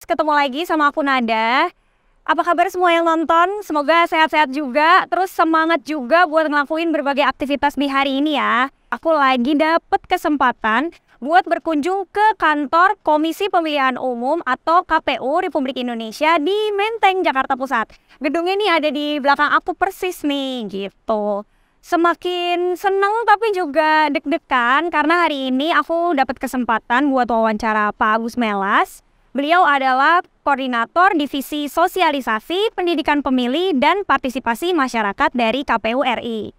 ketemu lagi sama aku Nada. Apa kabar semua yang nonton? Semoga sehat-sehat juga, terus semangat juga buat ngelakuin berbagai aktivitas di hari ini ya. Aku lagi dapet kesempatan buat berkunjung ke kantor Komisi Pemilihan Umum atau KPU Republik Indonesia di Menteng, Jakarta Pusat. Gedungnya nih ada di belakang aku persis nih, gitu. Semakin seneng tapi juga deg-degan karena hari ini aku dapat kesempatan buat wawancara Pak Agus Melas. Beliau adalah Koordinator Divisi Sosialisasi, Pendidikan Pemilih, dan Partisipasi Masyarakat dari KPU RI.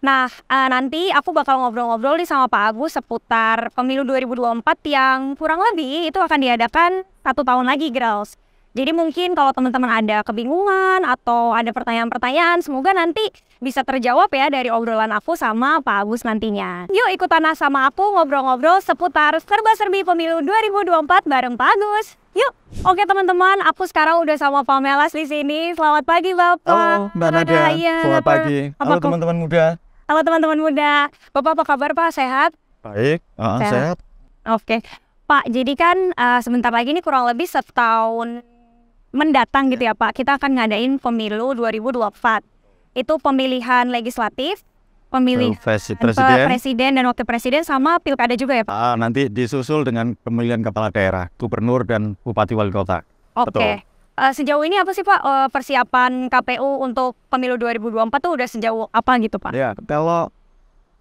Nah, nanti aku bakal ngobrol-ngobrol nih sama Pak Agus seputar pemilu 2024 yang kurang lebih itu akan diadakan 1 tahun lagi, girls. Jadi mungkin kalau teman-teman ada kebingungan atau ada pertanyaan-pertanyaan, semoga nanti bisa terjawab ya dari obrolan aku sama Pak Agus nantinya. Yuk ikutan sama aku ngobrol-ngobrol seputar serba-serbi pemilu 2024 bareng Pak Agus. Yuk. Oke teman-teman, aku sekarang udah sama Pak Melas di sini. Selamat pagi Bapak. Halo Mbak Nada. Iya. Selamat pagi. Halo teman-teman muda. Halo teman-teman muda. Bapak apa kabar Pak? Sehat? Baik, sehat. Oke. Pak, jadi kan sebentar lagi nih kurang lebih setahun mendatang gitu ya Pak, kita akan ngadain pemilu 2024. Itu pemilihan legislatif, pemilihan presiden dan wakil presiden sama pilkada juga ya Pak? Nanti disusul dengan pemilihan kepala daerah, gubernur dan bupati wali kota. Oke. Sejauh ini apa sih Pak persiapan KPU untuk pemilu 2024 tuh udah sejauh apa gitu Pak?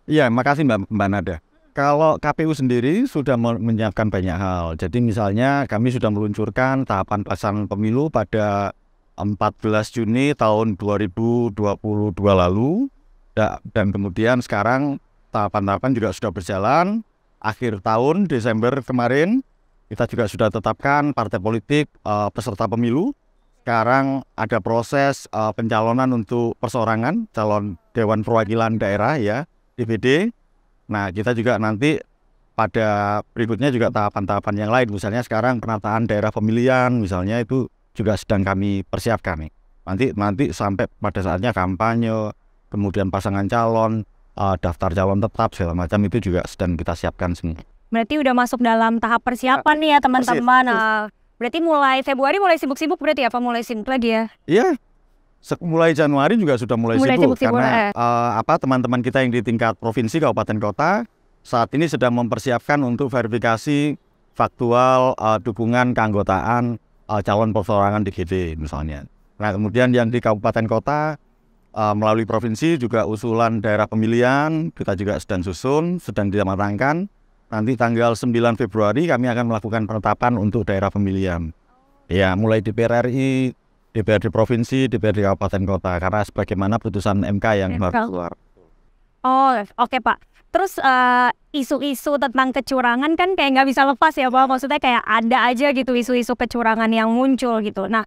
Ya, makasih Mbak Nada. Kalau KPU sendiri sudah menyiapkan banyak hal. Jadi misalnya kami sudah meluncurkan tahapan pelaksanaan pemilu pada 14 Juni tahun 2022 lalu. Dan kemudian sekarang tahapan-tahapan juga sudah berjalan. Akhir tahun Desember kemarin kita juga sudah tetapkan partai politik peserta pemilu. Sekarang ada proses pencalonan untuk perseorangan calon Dewan Perwakilan Daerah ya, DPD. Nah, kita juga nanti pada berikutnya juga tahapan-tahapan yang lain. Misalnya sekarang penataan daerah pemilihan, misalnya itu juga sedang kami persiapkan nih. Nanti sampai pada saatnya kampanye, kemudian pasangan calon, daftar calon tetap, segala macam itu juga sedang kita siapkan semua. Berarti udah masuk dalam tahap persiapan nih ya teman-teman. Berarti mulai Februari mulai sibuk-sibuk berarti ya Pak? Mulai sibuk lagi ya? Iya. Mulai Januari juga sudah mulai sibuk karena teman-teman kita yang di tingkat provinsi, kabupaten, kota saat ini sedang mempersiapkan untuk verifikasi faktual dukungan keanggotaan calon perseorangan DPD misalnya. Nah kemudian yang di kabupaten kota melalui provinsi juga usulan daerah pemilihan kita juga sedang susun, sedang dimatangkan. Nanti tanggal 9 Februari kami akan melakukan penetapan untuk daerah pemilihan. Ya mulai DPR RI, DPRD provinsi, DPRD kabupaten kota, karena sebagaimana putusan MK yang baru keluar. Oh, oke Pak. Terus isu-isu tentang kecurangan kan kayak nggak bisa lepas ya Pak. Maksudnya kayak ada aja gitu isu-isu kecurangan yang muncul gitu. Nah,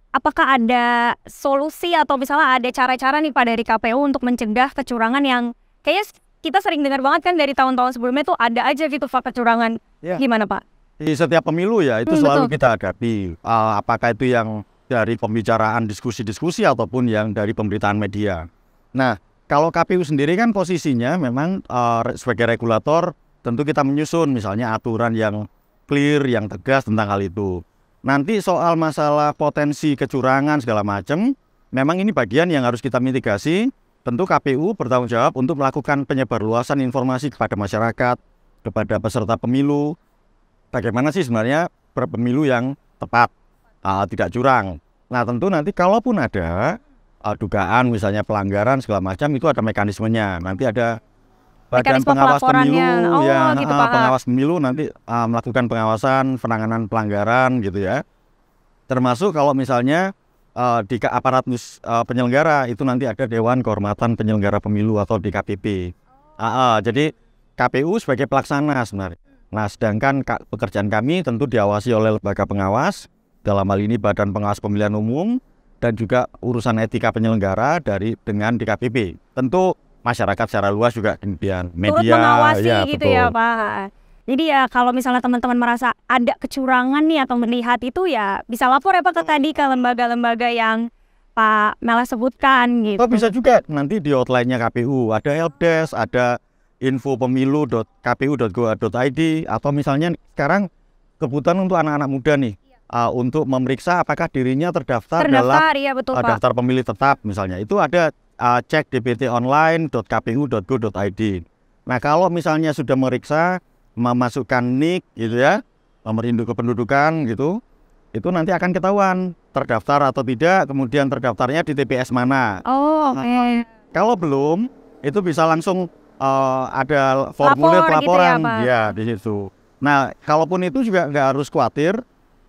apakah ada solusi atau misalnya ada cara-cara nih Pak dari KPU untuk mencegah kecurangan yang kayaknya kita sering dengar banget kan dari tahun-tahun sebelumnya tuh ada aja gitu Pak kecurangan. Ya. Gimana Pak? Di setiap pemilu ya itu selalu kita hadapi. Apakah itu yang dari pembicaraan diskusi-diskusi ataupun yang dari pemberitaan media. Nah, kalau KPU sendiri kan posisinya memang sebagai regulator tentu kita menyusun misalnya aturan yang clear, yang tegas tentang hal itu. Nanti soal masalah potensi kecurangan segala macam, memang ini bagian yang harus kita mitigasi. Tentu KPU bertanggung jawab untuk melakukan penyebarluasan informasi kepada masyarakat, kepada peserta pemilu. Bagaimana sih sebenarnya berpemilu yang tepat? Tidak curang. Nah tentu nanti kalaupun ada dugaan misalnya pelanggaran segala macam itu ada mekanismenya. Nanti ada badan pengawas pemilu pengawas pemilu nanti melakukan pengawasan penanganan pelanggaran gitu ya. Termasuk kalau misalnya di aparat penyelenggara itu nanti ada Dewan Kehormatan Penyelenggara Pemilu atau DKPP. Jadi KPU sebagai pelaksana sebenarnya. Nah sedangkan pekerjaan kami tentu diawasi oleh lembaga pengawas. Dalam hal ini Badan Pengawas Pemilihan Umum dan juga urusan etika penyelenggara dengan DKPP. Tentu masyarakat secara luas juga kemudian media turut mengawasi ya, gitu betul. Ya Pak. Jadi ya kalau misalnya teman-teman merasa ada kecurangan nih atau melihat itu ya bisa lapor ya Pak tadi ke lembaga-lembaga yang Pak Melas sebutkan gitu. Bisa juga nanti di hotline-nya KPU ada helpdesk, ada info.pemilu.kpu.go.id atau misalnya sekarang kebutuhan untuk anak-anak muda nih. untuk memeriksa apakah dirinya terdaftar dalam iya, betul, Pak. daftar pemilih tetap misalnya. Itu ada cek dptonline.kpu.go.id. Nah, kalau misalnya sudah meriksa, memasukkan NIK gitu ya, nomor induk kependudukan gitu, itu nanti akan ketahuan terdaftar atau tidak, kemudian terdaftarnya di TPS mana. Oh, oke. Nah, kalau belum, itu bisa langsung ada formulir pelaporan gitu ya, di situ. Nah, kalaupun itu juga nggak harus khawatir,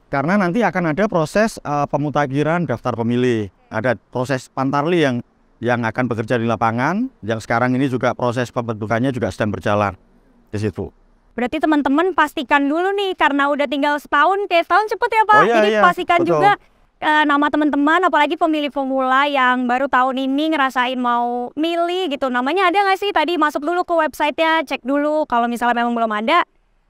karena nanti akan ada proses pemutakhiran daftar pemilih. Ada proses Pantarli yang akan bekerja di lapangan, yang sekarang ini juga proses pembentukannya juga sedang berjalan di situ. Berarti teman-teman pastikan dulu nih, karena udah tinggal setahun, kayak setahun cepet ya Pak. Oh, iya, jadi iya, pastikan betul. juga nama teman-teman, apalagi pemilih pemula yang baru tahun ini ngerasain mau milih gitu. Namanya ada nggak sih? Tadi masuk dulu ke websitenya, cek dulu. Kalau misalnya memang belum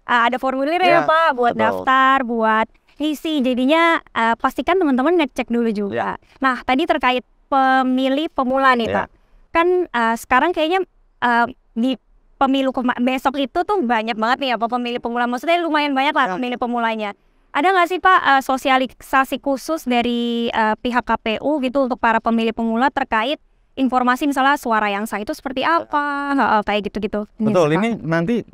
ada formulir ya Pak, buat betul. daftar, buat isi. Jadinya pastikan teman-teman ngecek dulu juga. Nah, tadi terkait pemilih pemula nih Pak. Kan sekarang kayaknya di pemilu besok itu tuh banyak banget nih ya Pak pemilih pemula. Maksudnya lumayan banyak lah pemilih pemulanya. Ada nggak sih Pak sosialisasi khusus dari pihak KPU gitu untuk para pemilih pemula terkait informasi misalnya suara yang sah itu seperti apa, kayak gitu-gitu. Betul, ini nanti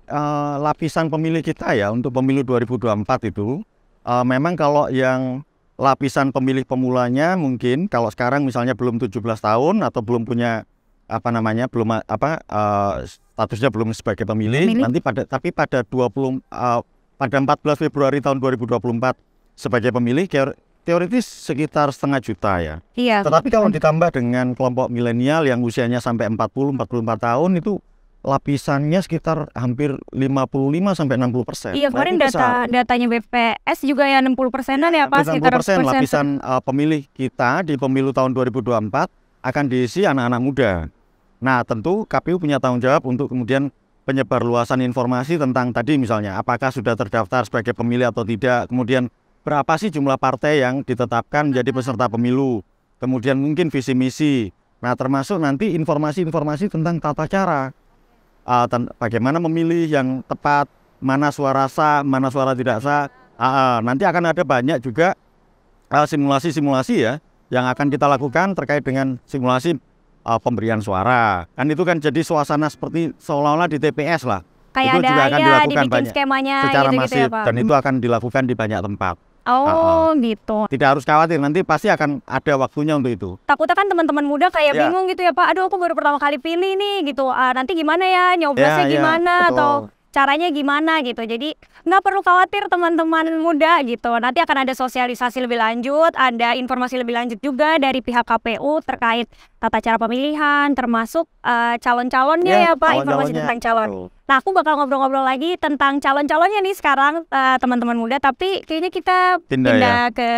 lapisan pemilih kita ya untuk pemilu 2024 itu memang kalau yang lapisan pemilih pemulanya mungkin kalau sekarang misalnya belum 17 tahun atau belum punya statusnya belum sebagai pemilih. Nanti pada 14 Februari tahun 2024 sebagai pemilih teoritis sekitar 500.000 ya. Iya. Tetapi kalau ditambah dengan kelompok milenial yang usianya sampai 44 tahun itu lapisannya sekitar hampir 55-60%. Iya, kemarin datanya BPS juga ya 60%-an ya Pak, sekitar 60% lapisan pemilih kita di pemilu tahun 2024 akan diisi anak-anak muda. Nah, tentu KPU punya tanggung jawab untuk kemudian penyebarluasan informasi tentang tadi misalnya apakah sudah terdaftar sebagai pemilih atau tidak, kemudian berapa sih jumlah partai yang ditetapkan menjadi peserta pemilu, kemudian mungkin visi misi. Nah, termasuk nanti informasi-informasi tentang tata cara, bagaimana memilih yang tepat, mana suara sah, mana suara tidak sah. Nanti akan ada banyak juga simulasi-simulasi ya yang akan kita lakukan terkait dengan simulasi pemberian suara. Kan itu kan jadi suasana seperti seolah-olah di TPS lah. Kayak itu juga akan dilakukan banyak skemanya secara gitu, masif ya, Pak. Dan itu akan dilakukan di banyak tempat. Gitu. Tidak harus khawatir, nanti pasti akan ada waktunya untuk itu. Takutnya kan teman-teman muda kayak bingung gitu ya Pak. Aduh, aku baru pertama kali pilih nih gitu. Nanti gimana ya, nyoblosnya gimana atau caranya gimana gitu. Jadi nggak perlu khawatir teman-teman muda gitu. Nanti akan ada sosialisasi lebih lanjut, ada informasi lebih lanjut juga dari pihak KPU terkait tata cara pemilihan, termasuk calon-calonnya ya Pak, informasi tentang calon. Nah, aku bakal ngobrol-ngobrol lagi tentang calon-calonnya nih sekarang teman-teman muda. Tapi kayaknya kita pindah ke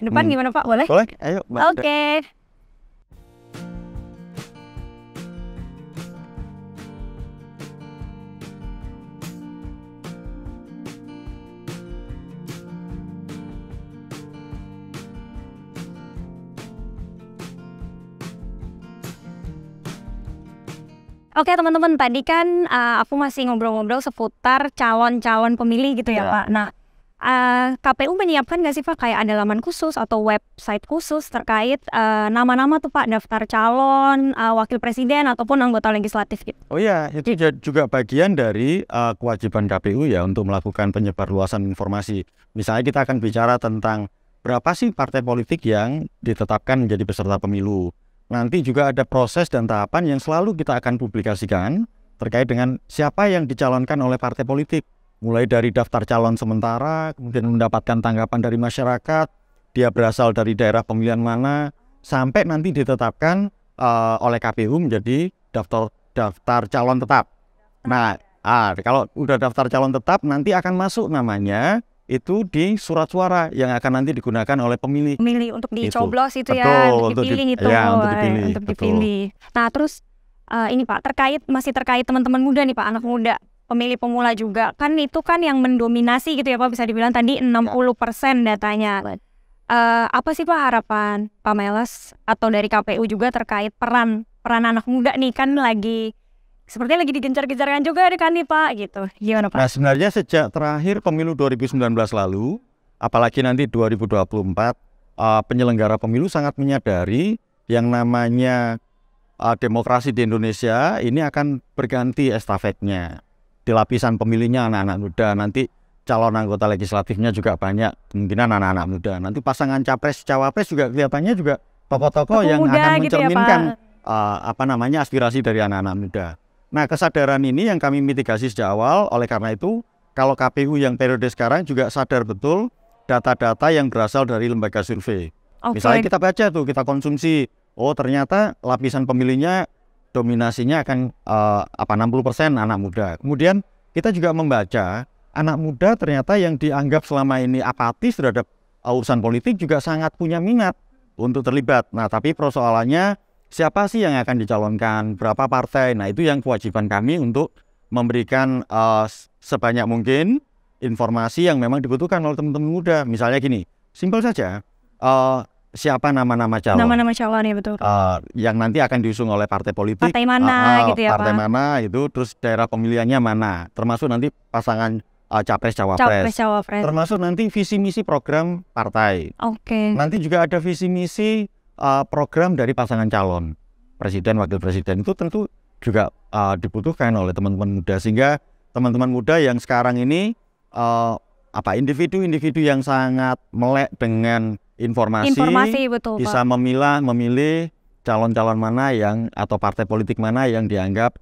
depan gimana Pak? Boleh? Boleh, ayo. Oke. Oke teman-teman, tadi kan aku masih ngobrol-ngobrol seputar calon-calon pemilih gitu ya Pak. Nah, KPU menyiapkan nggak sih Pak kayak ada laman khusus atau website khusus terkait nama-nama tuh Pak daftar calon wakil presiden ataupun anggota legislatif gitu? Oh iya, itu juga bagian dari kewajiban KPU ya untuk melakukan penyebarluasan informasi. Misalnya kita akan bicara tentang berapa sih partai politik yang ditetapkan menjadi peserta pemilu. Nanti juga ada proses dan tahapan yang selalu kita akan publikasikan terkait dengan siapa yang dicalonkan oleh partai politik. Mulai dari daftar calon sementara, kemudian mendapatkan tanggapan dari masyarakat, dia berasal dari daerah pemilihan mana, sampai nanti ditetapkan oleh KPU menjadi daftar calon tetap. Nah, kalau udah daftar calon tetap, nanti akan masuk namanya itu di surat suara yang akan nanti digunakan oleh pemilih. Pemilih untuk dicoblos itu ya, untuk dipilih itu. Ya, untuk dipilih. Untuk dipilih. Nah, terus ini Pak, masih terkait teman-teman muda nih Pak, anak muda, pemilih pemula juga. Kan itu kan yang mendominasi gitu ya Pak, bisa dibilang tadi 60% datanya. Apa sih Pak harapan Pak Meles atau dari KPU juga terkait peran anak muda nih, kan sepertinya lagi digencar-gencarkan juga kan nih Pak gitu. Gimana Pak? Nah, sebenarnya sejak terakhir pemilu 2019 lalu apalagi nanti 2024 penyelenggara pemilu sangat menyadari yang namanya demokrasi di Indonesia ini akan berganti estafetnya. Di lapisan pemilihnya anak-anak muda, nanti calon anggota legislatifnya juga banyak, kemungkinan anak-anak muda. Nanti pasangan capres cawapres juga kelihatannya juga tokoh-tokoh yang akan mencerminkan aspirasi dari anak-anak muda. Nah, kesadaran ini yang kami mitigasi sejak awal. Oleh karena itu, kalau KPU yang periode sekarang juga sadar betul data-data yang berasal dari lembaga survei. Misalnya kita baca tuh, kita konsumsi, oh ternyata lapisan pemilihnya dominasinya akan 60% anak muda. Kemudian kita juga membaca anak muda ternyata yang dianggap selama ini apatis terhadap urusan politik juga sangat punya minat untuk terlibat. Nah, tapi persoalannya siapa sih yang akan dicalonkan, berapa partai. Nah, itu yang kewajiban kami untuk memberikan sebanyak mungkin informasi yang memang dibutuhkan oleh teman-teman muda. Misalnya gini, simpel saja, siapa nama-nama calon. Nama-nama calon ya betul. Yang nanti akan diusung oleh partai politik. Partai mana gitu ya partai Pak? mana itu, terus daerah pemilihannya mana. Termasuk nanti pasangan capres-cawapres. Termasuk nanti visi misi program partai. Nanti juga ada visi misi program dari pasangan calon. Presiden, wakil presiden itu tentu juga dibutuhkan oleh teman-teman muda. Sehingga teman-teman muda yang sekarang ini individu-individu yang sangat melek dengan informasi betul, bisa Pak. memilih calon-calon mana yang atau partai politik mana yang dianggap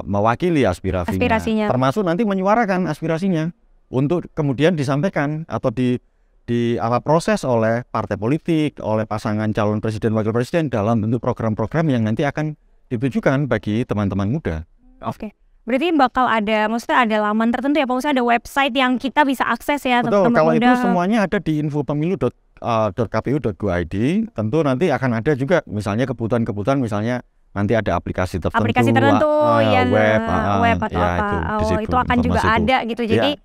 mewakili aspirasinya. Termasuk nanti menyuarakan aspirasinya untuk kemudian disampaikan atau proses oleh partai politik, oleh pasangan calon presiden wakil presiden dalam bentuk program-program yang nanti akan ditujukan bagi teman-teman muda. Berarti bakal ada, maksudnya ada laman tertentu ya Pak, maksudnya ada website yang kita bisa akses ya. Betul, kalau itu semuanya ada di infopemilu.kpu.go.id. Tentu nanti akan ada juga misalnya kebutuhan-kebutuhan, misalnya nanti ada aplikasi tertentu ya, web atau ya, apa itu akan juga ada gitu. Jadi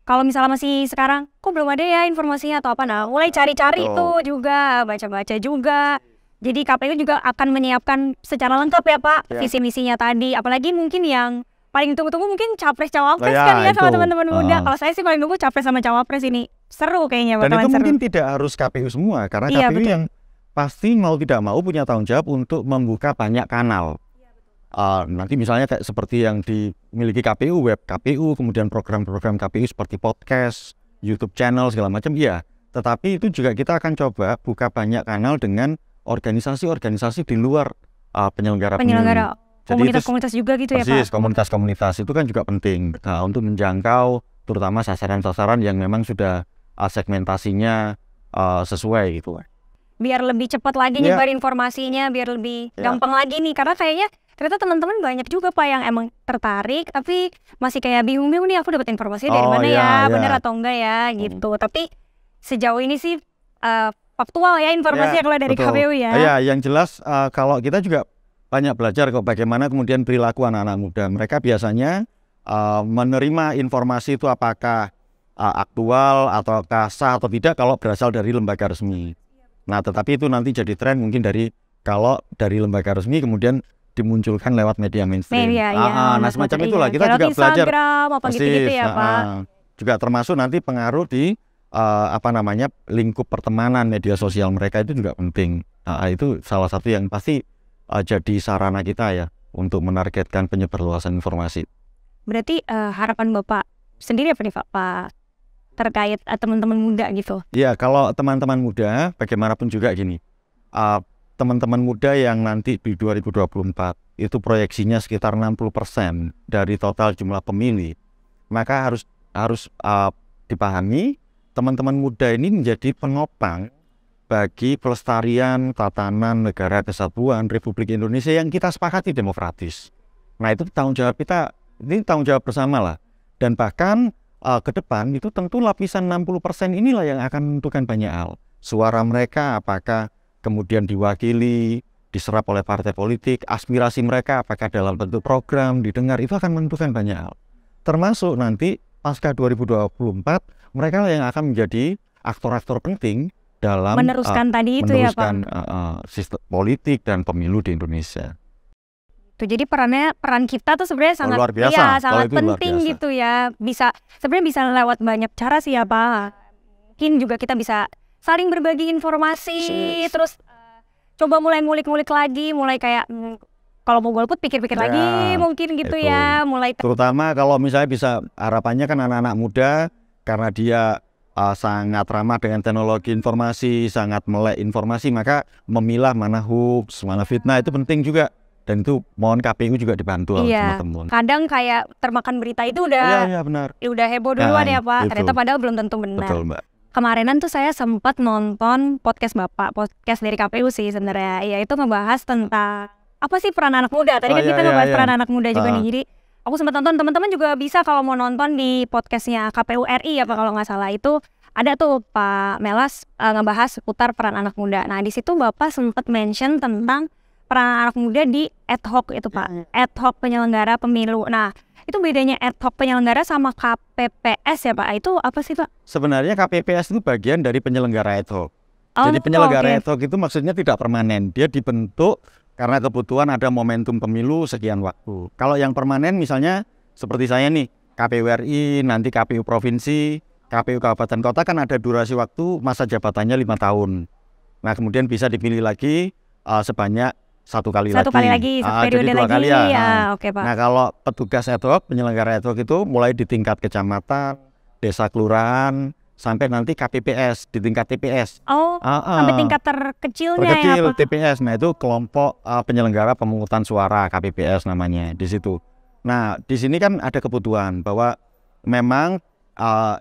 kalau misalnya masih sekarang kok belum ada ya informasinya atau apa, nah mulai cari-cari itu juga, baca-baca juga. Jadi KPU juga akan menyiapkan secara lengkap ya Pak visi misinya tadi. Apalagi mungkin yang paling tunggu-tunggu mungkin capres-cawapres kan ya sama teman-teman muda. Kalau saya sih paling tunggu capres sama cawapres ini. Seru kayaknya. Dan itu mungkin tidak harus KPU semua, karena KPU yang pasti mau tidak mau punya tanggung jawab untuk membuka banyak kanal. Nanti misalnya kayak seperti yang dimiliki KPU, web KPU, kemudian program-program KPU seperti podcast, YouTube channel segala macam, iya. Tetapi itu juga kita akan coba buka banyak kanal dengan organisasi-organisasi di luar penyelenggara pemilu. Komunitas-komunitas juga gitu ya Pak? Persis, komunitas-komunitas itu kan juga penting untuk menjangkau terutama sasaran-sasaran yang memang sudah segmentasinya sesuai gitu. Biar lebih cepat lagi nyebar informasinya, biar lebih gampang lagi nih. Karena kayaknya ternyata teman-teman banyak juga Pak yang emang tertarik, tapi masih kayak bingung-bingung nih aku dapat informasinya dari mana benar atau enggak ya gitu. Tapi sejauh ini sih faktual ya informasinya kalau dari KPU ya. Iya, yang jelas kalau kita juga banyak belajar kok bagaimana kemudian perilaku anak-anak muda. Mereka biasanya menerima informasi itu apakah aktual ataukah sah atau tidak kalau berasal dari lembaga resmi. Nah, tetapi itu nanti jadi tren mungkin kalau dari lembaga resmi kemudian dimunculkan lewat media mainstream. Nah, semacam itulah kita juga belajar. Gitu ya, Pak. Juga termasuk nanti pengaruh di lingkup pertemanan media sosial mereka itu juga penting. Itu salah satu yang pasti jadi sarana kita ya untuk menargetkan penyebarluasan informasi. Berarti harapan Bapak sendiri apa nih Pak terkait teman-teman muda gitu? Ya, kalau teman-teman muda bagaimanapun juga gini, teman-teman muda yang nanti di 2024 itu proyeksinya sekitar 60% dari total jumlah pemilih, maka harus dipahami teman-teman muda ini menjadi penopang bagi pelestarian tatanan negara kesatuan Republik Indonesia yang kita sepakati demokratis. Nah, itu tanggung jawab kita, ini tanggung jawab bersama lah. Dan bahkan ke depan itu tentu lapisan 60% inilah yang akan menentukan banyak hal. Suara mereka apakah kemudian diwakili, diserap oleh partai politik, aspirasi mereka apakah dalam bentuk program didengar, itu akan menentukan banyak hal. Termasuk nanti pasca 2024 mereka yang akan menjadi aktor-aktor penting dalam meneruskan sistem politik dan pemilu di Indonesia. Jadi peran kita tuh sebenarnya sangat luar biasa, sangat penting gitu ya. Sebenarnya bisa lewat banyak cara sih ya Pak. mungkin juga kita bisa saling berbagi informasi, terus coba mulai ngulik-ngulik lagi, mulai kayak kalau mau golput pikir-pikir lagi mungkin gitu itu. ya, mulai terutama kalau misalnya bisa, harapannya kan anak-anak muda karena dia sangat ramah dengan teknologi informasi, sangat melek informasi, maka memilah mana hoax, mana fitnah itu penting juga. Dan itu mohon KPU juga dibantu teman-teman. Kadang kayak termakan berita itu udah benar. Udah heboh duluan ya Pak, ternyata padahal belum tentu benar. Betul Mbak. Kemarinan tuh saya sempat nonton podcast Bapak, podcast dari KPU sih sebenarnya. Ya itu ngebahas tentang apa sih peran anak muda. Tadi kan kita ngebahas peran anak muda juga nih. Jadi aku sempat nonton, teman-teman juga bisa kalau mau nonton di podcastnya KPU RI ya Pak kalau nggak salah. Itu ada tuh Pak Melas ngebahas seputar peran anak muda. Nah di situ Bapak sempat mention tentang peran anak muda di ad hoc itu Pak, ad hoc penyelenggara pemilu. Nah itu bedanya ad hoc penyelenggara sama KPPS ya Pak, itu apa sih Pak? Sebenarnya KPPS itu bagian dari penyelenggara ad hoc. Jadi penyelenggara ad hoc itu maksudnya tidak permanen, dia dibentuk karena kebutuhan ada momentum pemilu sekian waktu. Kalau yang permanen misalnya seperti saya nih, KPU RI, nanti KPU Provinsi, KPU Kabupaten Kota kan ada durasi waktu masa jabatannya 5 tahun. Nah kemudian bisa dipilih lagi sebanyak satu kali lagi, periode jadi 2 kali ya. Oke, Pak. Nah kalau petugas ad hoc, penyelenggara ad hoc itu mulai di tingkat kecamatan, desa kelurahan, sampai nanti KPPS di tingkat TPS. Sampai tingkat terkecilnya ya Pak? TPS. Nah itu kelompok penyelenggara pemungutan suara, KPPS namanya di situ. Nah di sini kan ada kebutuhan bahwa memang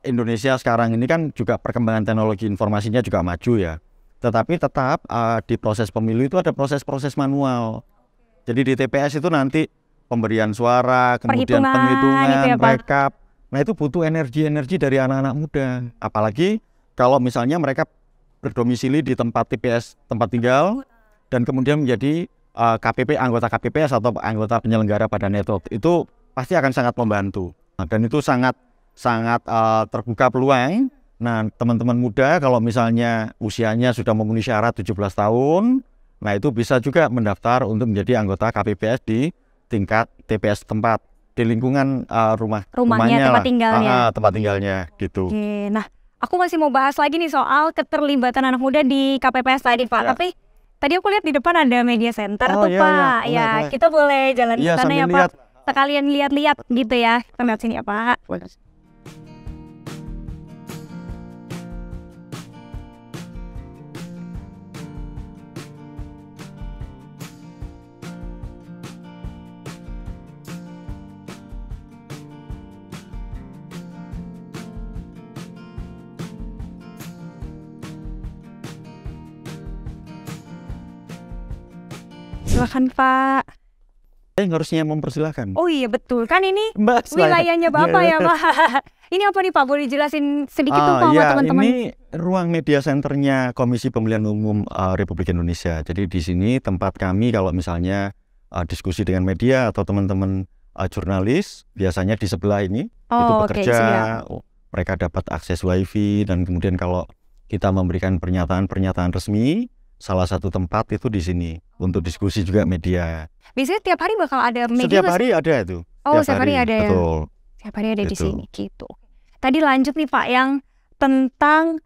Indonesia sekarang ini kan juga perkembangan teknologi informasinya juga maju ya. Tetapi tetap di proses pemilu itu ada proses-proses manual. Jadi di TPS itu nanti pemberian suara, kemudian penghitungan, gitu ya, rekap. Nah itu butuh energi-energi dari anak-anak muda. Apalagi kalau misalnya mereka berdomisili di tempat TPS, tempat tinggal, dan kemudian menjadi anggota KPPS atau anggota penyelenggara pada network, itu pasti akan sangat membantu. Nah, dan itu sangat terbuka peluang. Nah, teman-teman muda kalau misalnya usianya sudah memenuhi syarat 17 tahun, nah itu bisa juga mendaftar untuk menjadi anggota KPPS di tingkat TPS tempat, di lingkungan rumahnya, tempat tinggalnya gitu. Oke, nah aku masih mau bahas lagi nih soal keterlibatan anak muda di KPPS tadi Pak. Tapi tadi aku lihat di depan ada media center tuh Pak. Boleh. Kita boleh jalan ke sana ya Pak. Sekalian lihat-lihat gitu ya. Kita lihat sini ya Pak. Silakan Pak. Harusnya mempersilahkan. Oh iya betul, kan ini wilayahnya Bapak ya Pak. Ini apa nih Pak, boleh jelasin sedikit tuh Pak sama teman-teman? Ini ruang media centernya Komisi Pemilihan Umum Republik Indonesia. Jadi di sini tempat kami kalau misalnya diskusi dengan media atau teman-teman jurnalis, biasanya di sebelah ini itu bekerja, mereka dapat akses wifi, dan kemudian kalau kita memberikan pernyataan-pernyataan resmi, salah satu tempat itu di sini untuk diskusi juga media. Biasanya tiap hari bakal ada media? Setiap hari ada itu. Setiap hari ada ya? Betul. Setiap hari ada di sini gitu. Tadi lanjut nih Pak yang tentang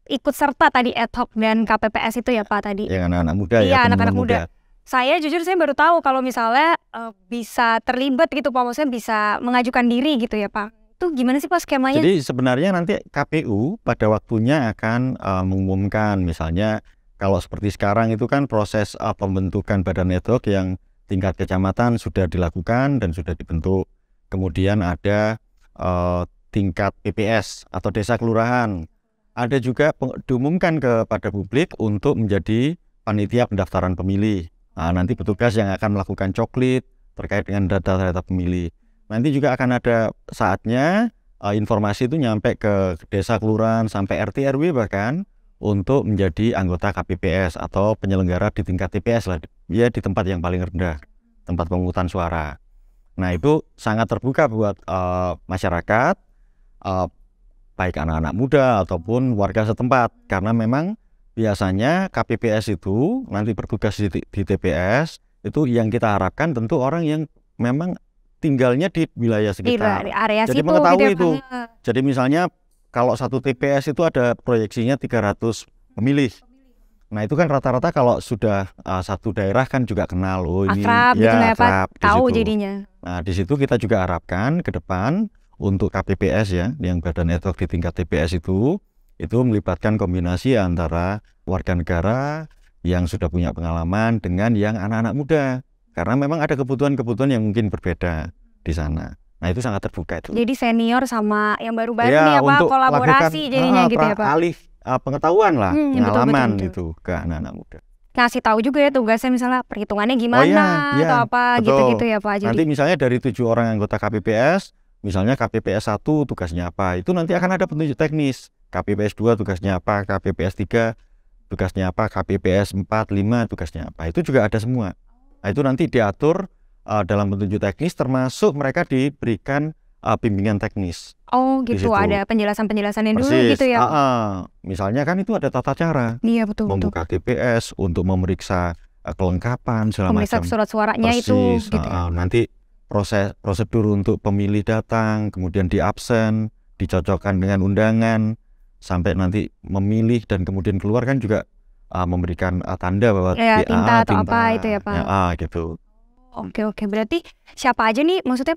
ikut serta tadi ad hoc dan KPPS itu ya Pak tadi. Yang anak-anak muda ya. Iya anak-anak muda. Saya jujur saya baru tahu kalau misalnya bisa terlibat gitu Pak, maksudnya bisa mengajukan diri gitu ya Pak. Itu gimana sih Pak skemanya? Jadi sebenarnya nanti KPU pada waktunya akan mengumumkan, misalnya kalau seperti sekarang itu kan proses pembentukan badan ad hoc yang tingkat kecamatan sudah dilakukan dan sudah dibentuk. Kemudian ada tingkat PPS atau desa kelurahan. Ada juga diumumkan kepada publik untuk menjadi panitia pendaftaran pemilih. Nah, nanti petugas yang akan melakukan coklit terkait dengan data-data pemilih. Nanti juga akan ada saatnya informasi itu nyampe ke desa kelurahan sampai RT RW bahkan untuk menjadi anggota KPPS atau penyelenggara di tingkat TPS lah, ya di tempat yang paling rendah, tempat pemungutan suara. Nah itu sangat terbuka buat masyarakat, baik anak-anak muda ataupun warga setempat, karena memang biasanya KPPS itu nanti bertugas di TPS itu yang kita harapkan tentu orang yang memang tinggalnya di wilayah sekitar. Di area jadi situ, mengetahui gitu itu. Jadi misalnya kalau satu TPS itu ada proyeksinya 300 pemilih. Nah itu kan rata-rata kalau sudah satu daerah kan juga kenal, oh ini Akrab gitu ya nggak ya Pak? akrab di Tahu situ. jadinya. Nah di situ kita juga harapkan ke depan untuk KPPS ya, yang badan ad hoc di tingkat TPS itu melibatkan kombinasi antara warga negara yang sudah punya pengalaman dengan yang anak-anak muda, karena memang ada kebutuhan-kebutuhan yang mungkin berbeda di sana. Nah itu sangat terbuka itu. Jadi senior sama yang baru-baru Ya, nih ya Pak, untuk kolaborasi jadinya gitu ya Pak. alih pengetahuan lah, pengalaman betul. itu ke anak-anak muda. Kasih tahu juga ya tugasnya, misalnya perhitungannya gimana iya, atau apa betul. gitu-gitu ya Pak. Jadi Nanti misalnya dari 7 orang anggota KPPS, misalnya KPPS 1 tugasnya apa, itu nanti akan ada petunjuk teknis. KPPS 2 tugasnya apa, KPPS 3 tugasnya apa, KPPS 4, 5 tugasnya apa. Itu juga ada semua. Nah, itu nanti diatur dalam petunjuk teknis, termasuk mereka diberikan bimbingan teknis. oh Di gitu, situ. ada penjelasannya dulu Persis. gitu ya. Misalnya kan itu ada tata cara Iya betul. membuka TPS untuk memeriksa kelengkapan segala Pemeriksa macam. surat suaranya itu Persis. gitu ya. Nanti prosedur untuk pemilih datang, kemudian di absen, dicocokkan dengan undangan, sampai nanti memilih dan kemudian keluar kan juga memberikan tanda bahwa Ya, tinta atau apa itu ya Pak. Gitu. Oke, berarti siapa aja nih maksudnya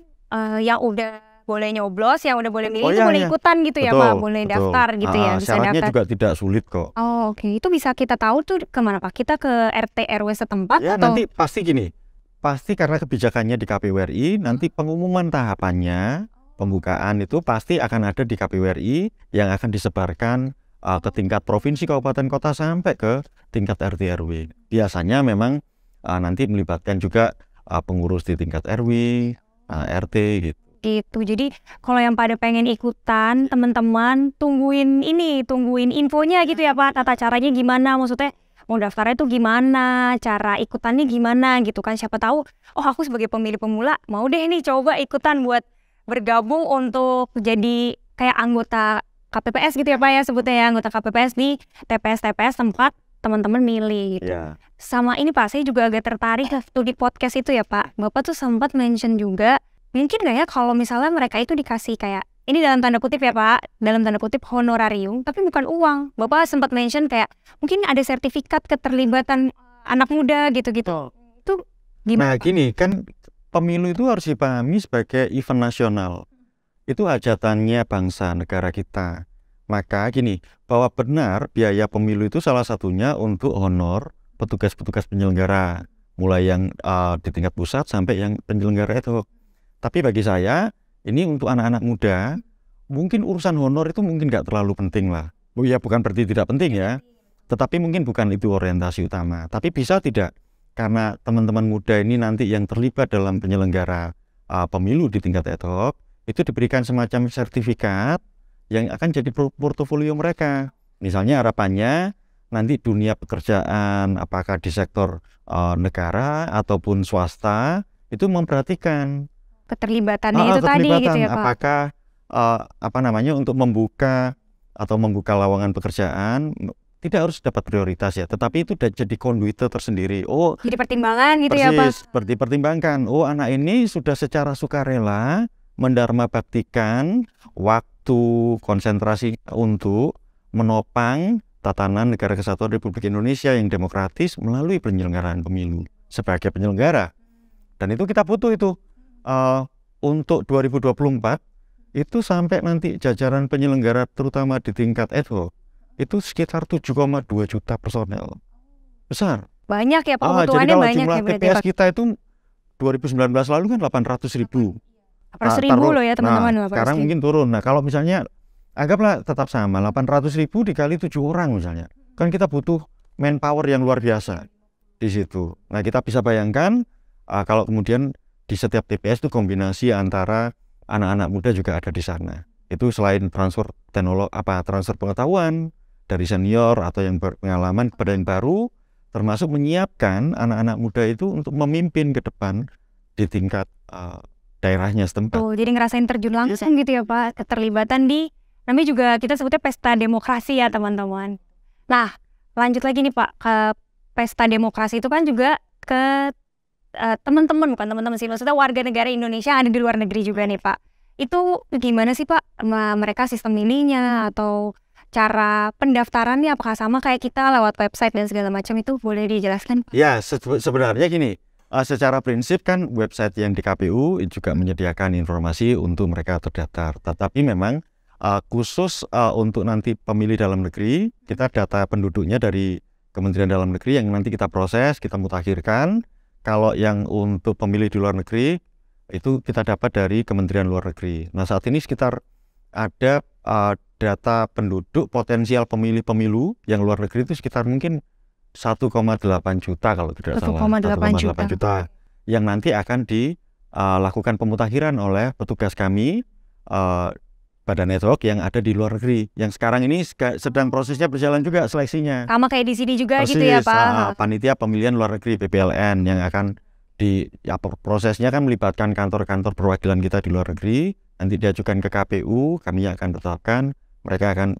yang udah boleh nyoblos, yang udah boleh milih itu boleh ikutan gitu ya Pak, boleh daftar gitu ya, bisa syaratnya daftar. juga tidak sulit kok. Oh oke, itu bisa kita tahu tuh kemana Pak? Kita ke RT RW setempat Ya atau? nanti pasti gini, pasti karena kebijakannya di KPU RI, nanti pengumuman tahapannya, pembukaan itu pasti akan ada di KPU RI yang akan disebarkan ke tingkat provinsi, kabupaten, kota sampai ke tingkat RT RW. Biasanya memang nanti melibatkan juga pengurus di tingkat RW, RT gitu. Gitu. Jadi kalau yang pada pengen ikutan, teman-teman tungguin infonya gitu ya Pak. Tata caranya gimana? Maksudnya mau daftarnya tuh gimana? Cara ikutannya gimana gitu kan? Siapa tahu, oh aku sebagai pemilih pemula mau deh nih coba ikutan buat bergabung untuk jadi kayak anggota KPPS gitu ya Pak ya, sebutnya ya, anggota KPPS di TPS tempat teman-teman milih gitu. Ya. Sama ini Pak, saya juga agak tertarik tuh di podcast itu ya Pak. Bapak tuh sempat mention juga, mungkin nggak ya kalau misalnya mereka itu dikasih kayak, ini dalam tanda kutip ya Pak, dalam tanda kutip honorarium, tapi bukan uang. Bapak sempat mention kayak, mungkin ada sertifikat keterlibatan anak muda gitu-gitu. Itu gimana? Nah gini, kan pemilu itu harus dipahami sebagai event nasional. Itu hajatannya bangsa negara kita. Maka gini, bahwa benar biaya pemilu itu salah satunya untuk honor petugas-petugas penyelenggara, mulai yang di tingkat pusat sampai yang penyelenggara itu. Tapi bagi saya, ini untuk anak-anak muda, mungkin urusan honor itu mungkin nggak terlalu penting lah. Oh ya, bukan berarti tidak penting ya, tetapi mungkin bukan itu orientasi utama. Tapi bisa tidak, karena teman-teman muda ini nanti yang terlibat dalam penyelenggara pemilu di tingkat ad hoc, itu diberikan semacam sertifikat yang akan jadi portofolio mereka. Misalnya harapannya nanti dunia pekerjaan, apakah di sektor negara ataupun swasta, itu memperhatikan Keterlibatannya itu tadi gitu ya Pak. Apakah untuk membuka lowongan pekerjaan tidak harus dapat prioritas ya, tetapi itu jadi konduite tersendiri. Oh, jadi pertimbangan gitu ya Pak. Seperti pertimbangkan. Oh, anak ini sudah secara sukarela mendharmabaktikan waktu konsentrasi untuk menopang tatanan negara kesatuan Republik Indonesia yang demokratis melalui penyelenggaraan pemilu sebagai penyelenggara. Dan itu kita butuh itu untuk 2024 itu sampai nanti jajaran penyelenggara terutama di tingkat ad hoc itu sekitar 7,2 juta personel. Besar. Banyak ya Pak, jadi kebutuhannya kalau banyak jumlah ya berarti TPS Pak. kita itu 2019 lalu kan 800.000. 800.000 loh ya teman-teman. Sekarang mungkin turun. Nah kalau misalnya anggaplah tetap sama 800.000 dikali 7 orang misalnya, kan kita butuh manpower yang luar biasa di situ. Nah kita bisa bayangkan kalau kemudian di setiap TPS itu kombinasi antara anak-anak muda juga ada di sana. Itu selain transfer teknologi, transfer pengetahuan dari senior atau yang berpengalaman kepada yang baru, termasuk menyiapkan anak-anak muda itu untuk memimpin ke depan di tingkat daerahnya setempat. Tuh, jadi ngerasain terjun langsung gitu ya Pak, keterlibatan di, namanya juga kita sebutnya pesta demokrasi ya teman-teman. Nah, lanjut lagi nih Pak, ke pesta demokrasi itu kan juga ke teman-teman, bukan teman-teman sih, maksudnya warga negara Indonesia ada di luar negeri juga nih Pak. Itu gimana sih Pak? Mereka sistem milihnya atau cara pendaftarannya apakah sama kayak kita lewat website dan segala macam, itu boleh dijelaskan? Ya, sebenarnya gini, secara prinsip kan website yang di KPU juga menyediakan informasi untuk mereka terdaftar. Tetapi memang khusus untuk nanti pemilih dalam negeri, kita data penduduknya dari Kementerian Dalam Negeri yang nanti kita proses, kita mutakhirkan. Kalau yang untuk pemilih di luar negeri, itu kita dapat dari Kementerian Luar Negeri. Nah, saat ini sekitar ada data penduduk potensial pemilih pemilu yang luar negeri itu sekitar mungkin 1,8 juta kalau tidak salah. 1,8 juta yang nanti akan dilakukan pemutakhiran oleh petugas kami Badan Ad Hoc yang ada di luar negeri. Yang sekarang ini sedang prosesnya berjalan juga seleksinya. Sama kayak di sini juga. Persis, gitu ya Pak. Panitia pemilihan luar negeri PPLN yang akan prosesnya kan melibatkan kantor-kantor perwakilan kita di luar negeri. Nanti diajukan ke KPU, kami akan tetapkan, mereka akan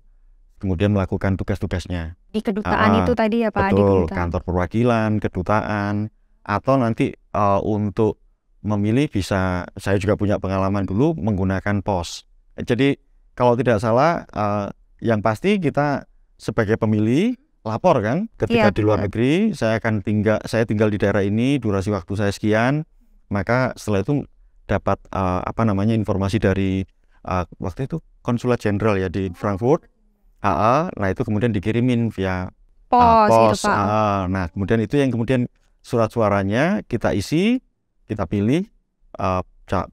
kemudian melakukan tugas-tugasnya. Di kedutaan itu tadi ya Pak? Betul, kantor perwakilan, kedutaan, atau nanti untuk memilih bisa, saya juga punya pengalaman dulu menggunakan pos. Jadi kalau tidak salah, yang pasti kita sebagai pemilih lapor kan, ketika di luar negeri, saya tinggal di daerah ini, durasi waktu saya sekian, maka setelah itu dapat informasi dari waktu itu konsulat jenderal ya di Frankfurt. Nah itu kemudian dikirimin via pos. Gitu, Pak. Nah kemudian itu yang kemudian surat suaranya kita isi, kita pilih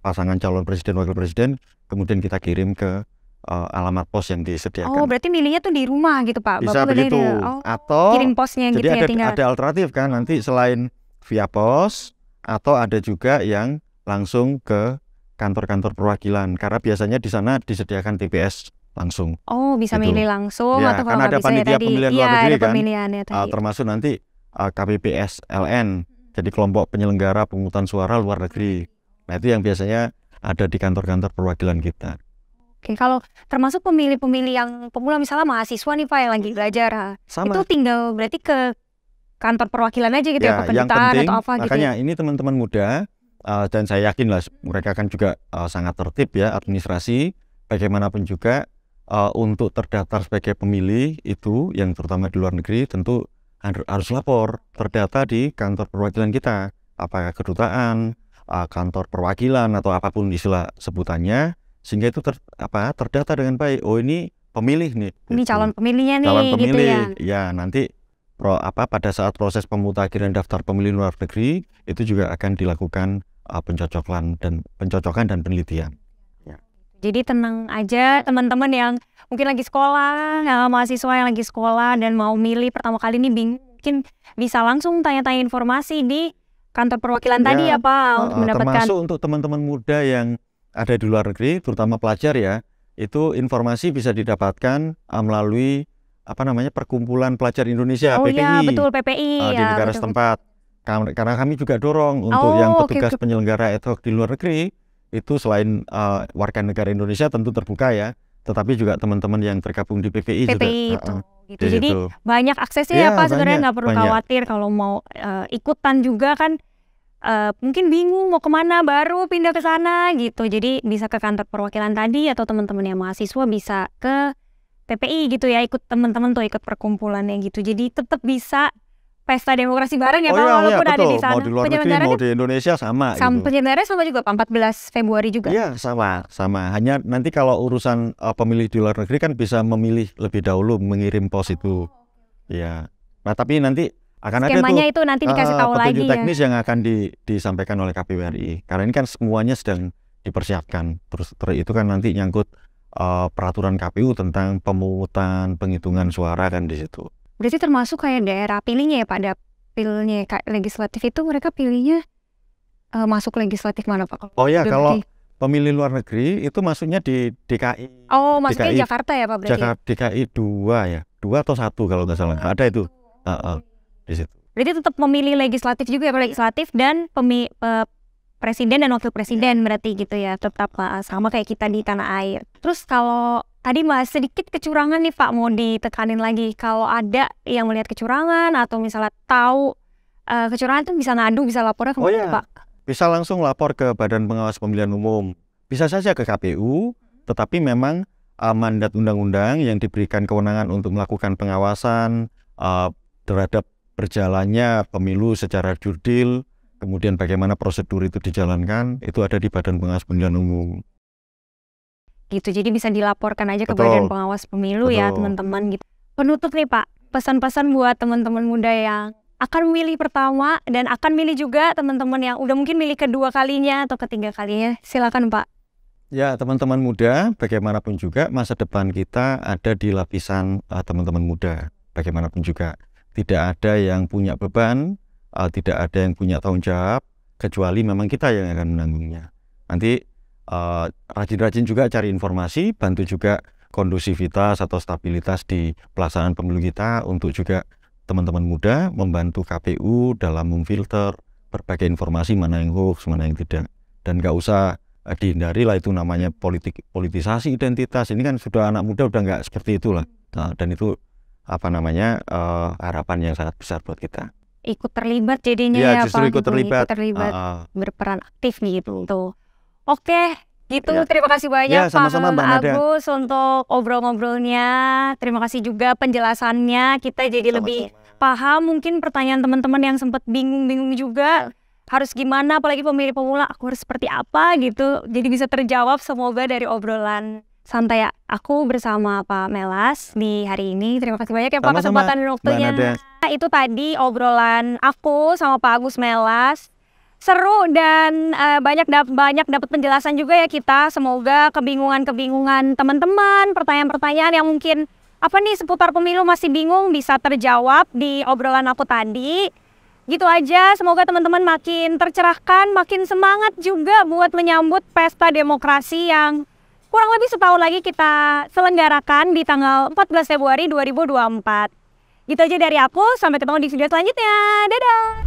pasangan calon presiden wakil presiden, kemudian kita kirim ke alamat pos yang disediakan. Oh, berarti milihnya tuh di rumah gitu Pak? Bisa begitu. Atau kirim posnya gitu ya tinggal. Ada alternatif kan nanti selain via pos, atau ada juga yang langsung ke kantor-kantor perwakilan, karena biasanya di sana disediakan TPS langsung. Oh, bisa milih langsung ya, atau kan ada panitia pemilihan luar negeri kan, termasuk nanti KPPS LN, jadi kelompok penyelenggara pemungutan suara luar negeri. Nah itu yang biasanya ada di kantor-kantor perwakilan kita. Oke, kalau termasuk pemilih-pemilih yang pemula misalnya mahasiswa nih Pak yang lagi belajar, itu tinggal berarti ke kantor perwakilan aja gitu ya, ke kedutaan atau apa gitu. Makanya ini teman-teman muda, dan saya yakin lah mereka kan juga sangat tertib ya administrasi, bagaimanapun juga untuk terdaftar sebagai pemilih itu yang terutama di luar negeri tentu harus lapor terdata di kantor perwakilan kita, apakah kedutaan, kantor perwakilan atau apapun istilah sebutannya, sehingga itu terdata dengan baik. Oh ini pemilih nih. Ini gitu. Calon pemilihnya nih. Calon pemilih. Gitu ya nanti pada saat proses pemutakhiran daftar pemilih luar negeri itu juga akan dilakukan pencocokan dan penelitian. Ya. Jadi tenang aja teman-teman yang mungkin lagi sekolah, mahasiswa yang lagi sekolah dan mau milih pertama kali ini bingung, mungkin bisa langsung tanya-tanya informasi di kantor perwakilan tadi ya Pak untuk mendapatkan. Termasuk untuk teman-teman muda yang ada di luar negeri, terutama pelajar ya, itu informasi bisa didapatkan melalui Perkumpulan Pelajar Indonesia PPI. Iya betul PPI di negara setempat. Karena kami juga dorong untuk yang petugas penyelenggara ad hoc di luar negeri itu selain warga negara Indonesia tentu terbuka ya, tetapi juga teman-teman yang tergabung di PPI juga. Gitu. Jadi banyak aksesnya ya Pak, sebenarnya nggak perlu khawatir kalau mau ikutan juga kan. Mungkin bingung mau kemana, baru pindah ke sana gitu. Jadi bisa ke kantor perwakilan tadi, atau teman-teman yang mahasiswa bisa ke PPI gitu ya, ikut teman-teman tuh ikut perkumpulannya gitu. Jadi tetap bisa pesta demokrasi bareng ya Pak, walaupun ada di sana. Mau di luar negeri, mau di Indonesia sama gitu. Penyelenggaranya sama juga Pak, 14 Februari juga. Iya sama. Hanya nanti kalau urusan pemilih di luar negeri kan bisa memilih lebih dahulu mengirim pos itu. Ya. Nah tapi nanti akan skemanya ada itu nanti dikasih tahu lagi petunjuk teknis yang akan disampaikan oleh KPU RI. Karena ini kan semuanya sedang dipersiapkan. Terus itu kan nanti nyangkut peraturan KPU tentang pemungutan penghitungan suara kan di situ. Berarti termasuk kayak daerah pilihnya ya Pak, dapilnya legislatif itu mereka pilihnya masuk legislatif mana Pak? Oh ya, kalau pemilih luar negeri itu masuknya di DKI. Oh, masuknya DKI, Jakarta ya Pak berarti? DKI 2 ya, 2 atau 1 kalau nggak salah. Ada itu di situ. Berarti tetap memilih legislatif juga ya Pak, legislatif dan presiden dan wakil presiden berarti gitu ya, tetap sama kayak kita di tanah air. Terus kalau tadi Mas sedikit kecurangan nih Pak, mau ditekanin lagi, kalau ada yang melihat kecurangan atau misalnya tahu kecurangan itu bisa ngadu, bisa lapornya ke Pak? Bisa langsung lapor ke Badan Pengawas Pemilihan Umum. bisa saja ke KPU, tetapi memang mandat undang-undang yang diberikan kewenangan untuk melakukan pengawasan terhadap berjalannya pemilu secara jurdil, kemudian bagaimana prosedur itu dijalankan, itu ada di Badan Pengawas Pemilihan Umum. Gitu, jadi bisa dilaporkan aja ke Betul. Badan Pengawas Pemilu ya Betul. teman-teman gitu. Penutup nih Pak, pesan-pesan buat teman-teman muda yang akan milih pertama dan akan milih juga teman-teman yang udah mungkin milih kedua kalinya atau ketiga kalinya. Silakan Pak. Ya, teman-teman muda, bagaimanapun juga masa depan kita ada di lapisan teman-teman muda. Bagaimanapun juga tidak ada yang punya beban, tidak ada yang punya tanggung jawab, kecuali memang kita yang akan menanggungnya. Nanti rajin-rajin juga cari informasi, bantu juga kondusivitas atau stabilitas di pelaksanaan pemilu kita, untuk juga teman-teman muda membantu KPU dalam memfilter berbagai informasi, mana yang hoax, mana yang tidak. Dan nggak usah dihindari lah, itu namanya politisasi identitas. Ini kan sudah anak muda udah nggak seperti itulah. Nah, dan itu harapan yang sangat besar buat kita. Ikut terlibat jadinya ya, ya justru Pak. ikut terlibat. Berperan aktif gitu. Oke, gitu. Ya. Terima kasih banyak sama-sama, Mbak Nada. Pak Agus untuk obrol-ngobrolnya. Terima kasih juga penjelasannya. Kita jadi lebih paham. Mungkin pertanyaan teman-teman yang sempat bingung-bingung juga, harus gimana, apalagi pemilih pemula, aku harus seperti apa gitu. Jadi bisa terjawab semoga dari obrolan santai aku bersama Pak Melas di hari ini. Terima kasih banyak ya Pak kesempatan dan waktunya. Itu tadi obrolan aku sama Pak Agus Melas. Seru dan banyak dapat penjelasan juga ya kita. Semoga kebingungan-kebingungan teman-teman, pertanyaan-pertanyaan yang mungkin apa nih seputar pemilu masih bingung bisa terjawab di obrolan aku tadi. Gitu aja, semoga teman-teman makin tercerahkan, makin semangat juga buat menyambut pesta demokrasi yang kurang lebih setahun lagi kita selenggarakan di tanggal 14 Februari 2024. Gitu aja dari aku, sampai ketemu di video selanjutnya. Dadah!